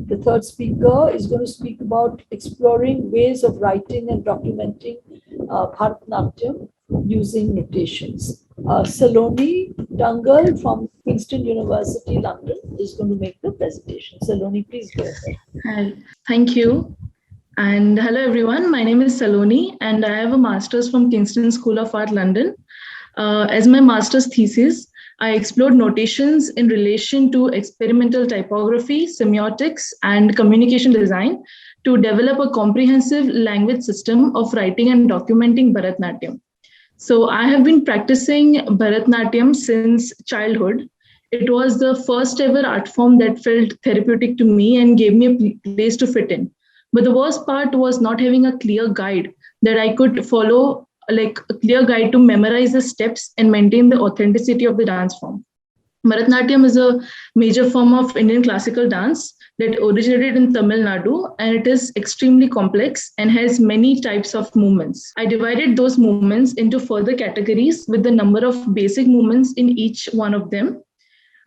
The third speaker is going to speak about exploring ways of writing and documenting Bharatanatyam using notations. Saloni Dangal from Kingston University, London, is going to make the presentation. Saloni, please go ahead. Hi, thank you. And hello, everyone. My name is Saloni, and I have a master's from Kingston School of Art, London. As my master's thesis, I explored notations in relation to experimental typography, semiotics, and communication design to develop a comprehensive language system of writing and documenting Bharatanatyam. So I have been practicing Bharatanatyam since childhood. It was the first ever art form that felt therapeutic to me and gave me a place to fit in. But the worst part was not having a clear guide that I could follow, like a clear guide to memorize the steps and maintain the authenticity of the dance form. Bharatanatyam is a major form of Indian classical dance that originated in Tamil Nadu, and it is extremely complex and has many types of movements. I divided those movements into further categories with the number of basic movements in each one of them.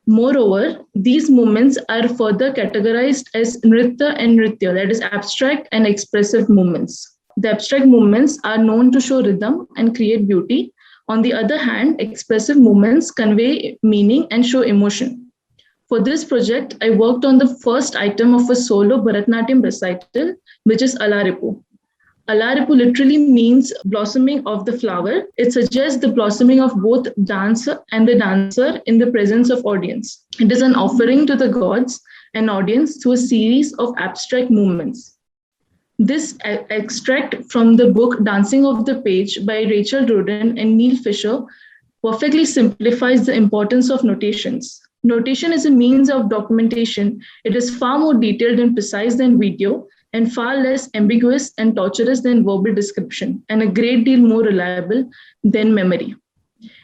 Moreover, these movements are further categorized as Nritya and Nritya, that is abstract and expressive movements. The abstract movements are known to show rhythm and create beauty. On the other hand, expressive movements convey meaning and show emotion. For this project, I worked on the first item of a solo Bharatanatyam recital, which is Alaripu. Alaripu literally means blossoming of the flower. It suggests the blossoming of both dancer and the dancer in the presence of audience. It is an offering to the gods and audience through a series of abstract movements. This extract from the book Dancing of the Page by Rachel Rudin and Neil Fisher perfectly simplifies the importance of notations. Notation is a means of documentation. It is far more detailed and precise than video, and far less ambiguous and torturous than verbal description, and a great deal more reliable than memory.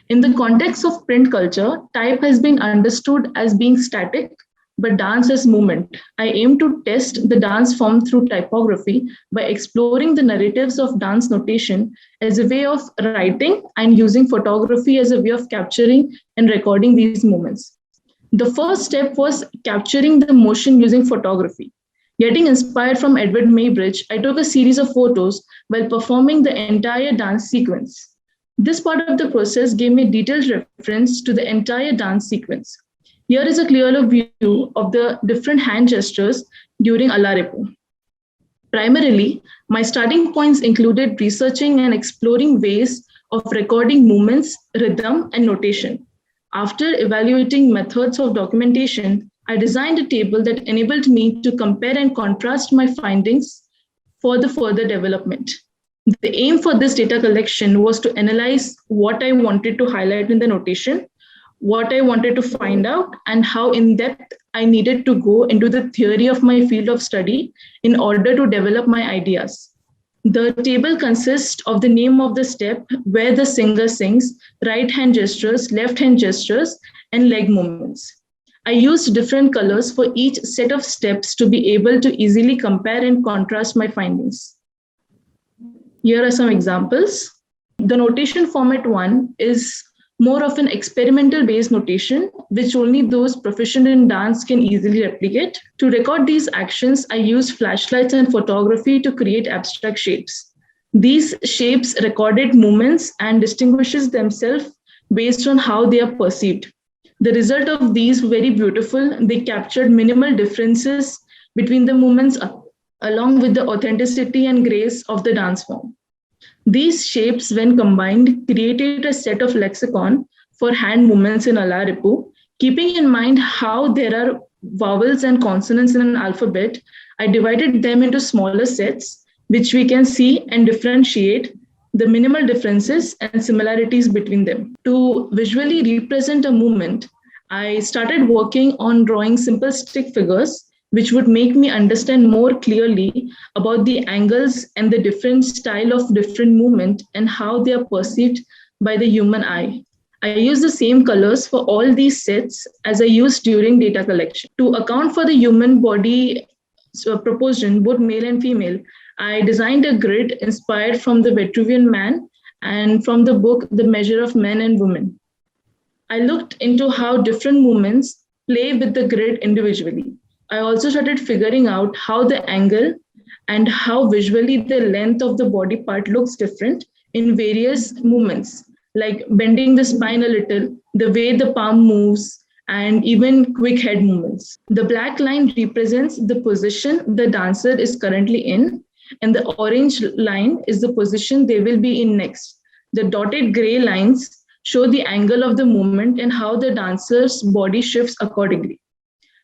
In the context of print culture, type has been understood as being static, but dance as movement. I aim to test the dance form through typography by exploring the narratives of dance notation as a way of writing and using photography as a way of capturing and recording these movements. The first step was capturing the motion using photography. Getting inspired from Edward Maybridge, I took a series of photos while performing the entire dance sequence. This part of the process gave me detailed reference to the entire dance sequence. Here is a clearer view of the different hand gestures during Alaripu. Primarily, my starting points included researching and exploring ways of recording movements, rhythm, and notation. After evaluating methods of documentation, I designed a table that enabled me to compare and contrast my findings for the further development. The aim for this data collection was to analyze what I wanted to highlight in the notation, what I wanted to find out, and how in depth I needed to go into the theory of my field of study in order to develop my ideas. The table consists of the name of the step, where the singer sings, right hand gestures, left hand gestures, and leg movements. I used different colors for each set of steps to be able to easily compare and contrast my findings. Here are some examples. The notation format 1 is more of an experimental based notation, which only those proficient in dance can easily replicate. To record these actions, I used flashlights and photography to create abstract shapes. These shapes recorded movements and distinguishes themselves based on how they are perceived. The result of these were very beautiful. They captured minimal differences between the movements along with the authenticity and grace of the dance form. These shapes, when combined, created a set of lexicon for hand movements in Alaripu. Keeping in mind how there are vowels and consonants in an alphabet, I divided them into smaller sets, which we can see and differentiate the minimal differences and similarities between them. To visually represent a movement, I started working on drawing simple stick figures, which would make me understand more clearly about the angles and the different style of different movement and how they are perceived by the human eye. I use the same colors for all these sets as I used during data collection. To account for the human body proportion, both male and female, I designed a grid inspired from the Vitruvian Man and from the book, The Measure of Men and Women. I looked into how different movements play with the grid individually. I also started figuring out how the angle and how visually the length of the body part looks different in various movements, like bending the spine a little, the way the palm moves, and even quick head movements. The black line represents the position the dancer is currently in, and the orange line is the position they will be in next. The dotted gray lines show the angle of the movement and how the dancer's body shifts accordingly.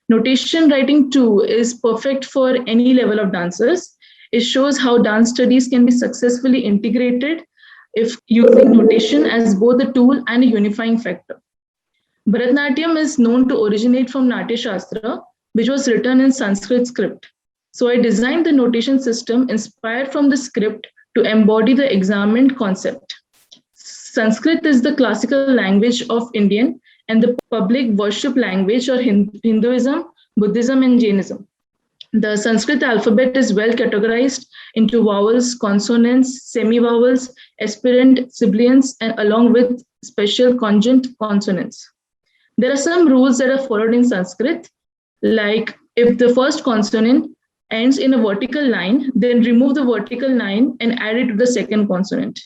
Notation writing too is perfect for any level of dancers. It shows how dance studies can be successfully integrated if using notation as both a tool and a unifying factor. Bharatanatyam is known to originate from Natya Shastra, which was written in Sanskrit script. So I designed the notation system inspired from the script to embody the examined concept. Sanskrit is the classical language of Indian and the public worship language of Hinduism, Buddhism, and Jainism. The Sanskrit alphabet is well categorized into vowels, consonants, semi-vowels, aspirant, sibilants, and along with special conjunct consonants. There are some rules that are followed in Sanskrit, like if the first consonant ends in a vertical line, then remove the vertical line and add it to the second consonant.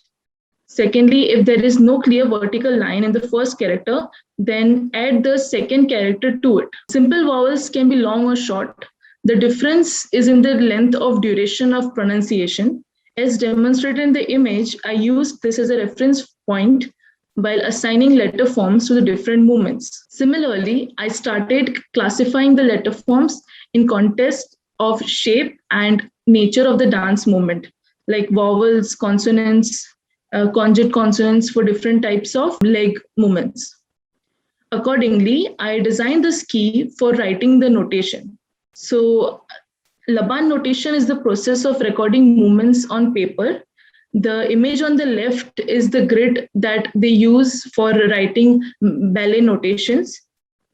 Secondly, if there is no clear vertical line in the first character, then add the second character to it. Simple vowels can be long or short. The difference is in the length of duration of pronunciation. As demonstrated in the image, I used this as a reference point while assigning letter forms to the different movements. Similarly, I started classifying the letter forms in context of shape and nature of the dance movement, like vowels, consonants, conjugate consonants for different types of leg movements. Accordingly, I designed this key for writing the notation. So Laban notation is the process of recording movements on paper. The image on the left is the grid that they use for writing ballet notations.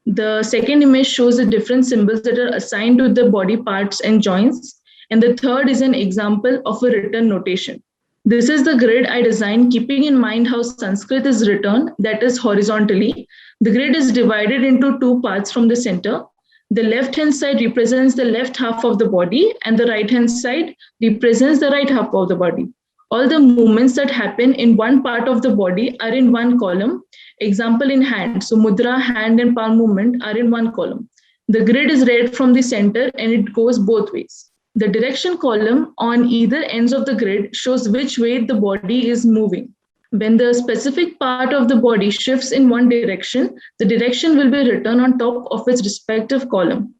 The second image shows the different symbols that are assigned to the body parts and joints. And the third is an example of a written notation. This is the grid I designed, keeping in mind how Sanskrit is written, that is horizontally. The grid is divided into two parts from the center. The left-hand side represents the left half of the body, and the right-hand side represents the right half of the body. All the movements that happen in one part of the body are in one column. Example in hand. So mudra, hand, and palm movement are in one column. The grid is read from the center and it goes both ways. The direction column on either ends of the grid shows which way the body is moving. When the specific part of the body shifts in one direction, the direction will be written on top of its respective column.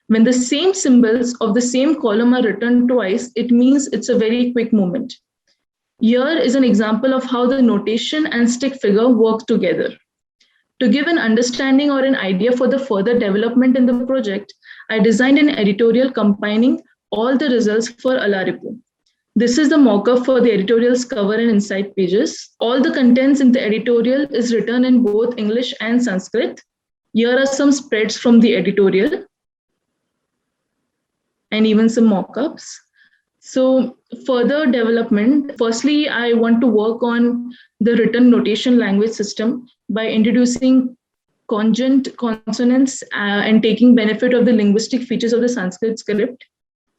When the same symbols of the same column are written twice, it means it's a very quick movement. Here is an example of how the notation and stick figure work together. To give an understanding or an idea for the further development in the project, I designed an editorial combining all the results for Alaripu. This is the mock-up for the editorial's cover and inside pages. All the contents in the editorial is written in both English and Sanskrit. Here are some spreads from the editorial and even some mock-ups. So further development, firstly, I want to work on the written notation language system by introducing conjunct consonants and taking benefit of the linguistic features of the Sanskrit script.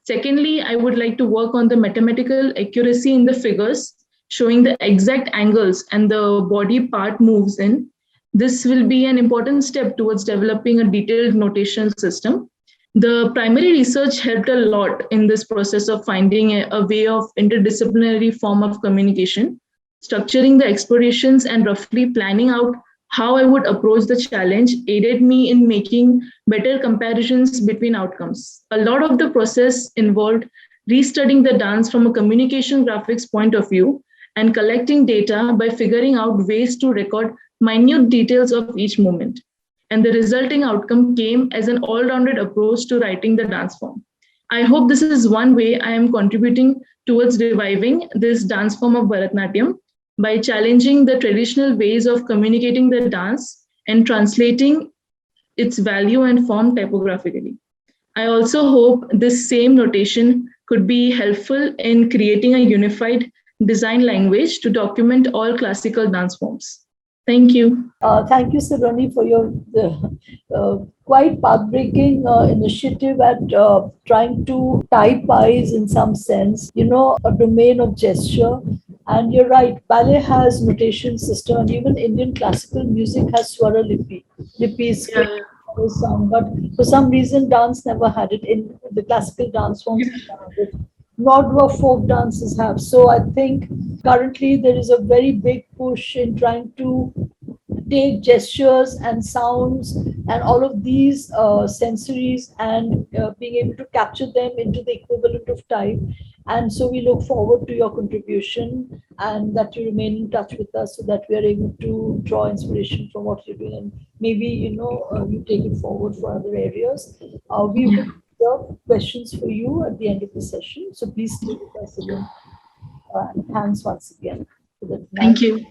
Secondly, I would like to work on the mathematical accuracy in the figures, showing the exact angles and the body part moves in. This will be an important step towards developing a detailed notation system. The primary research helped a lot in this process of finding a way of interdisciplinary form of communication, structuring the explorations and roughly planning out how I would approach the challenge aided me in making better comparisons between outcomes. A lot of the process involved restudying the dance from a communication graphics point of view and collecting data by figuring out ways to record minute details of each movement. And the resulting outcome came as an all-rounded approach to writing the dance form. I hope this is one way I am contributing towards reviving this dance form of Bharatanatyam by challenging the traditional ways of communicating the dance and translating its value and form typographically. I also hope this same notation could be helpful in creating a unified design language to document all classical dance forms. Thank you. Thank you, Saloni, for your quite path-breaking initiative at trying to tie pies in some sense, a domain of gesture. And you're right, ballet has notation system, and even Indian classical music has Swara Lipi. Lipi is quick Yeah. sound, but for some reason, dance never had it. In the classical dance forms, never had it. Nor do our folk dances have. So I think currently there is a very big push in trying to take gestures and sounds and all of these sensories and being able to capture them into the equivalent of time. And so we look forward to your contribution and that you remain in touch with us so that we are able to draw inspiration from what you're doing and maybe, you take it forward for other areas. We will reserve questions for you at the end of the session. So please stay with us again. And thanks once again for the Thank nice you.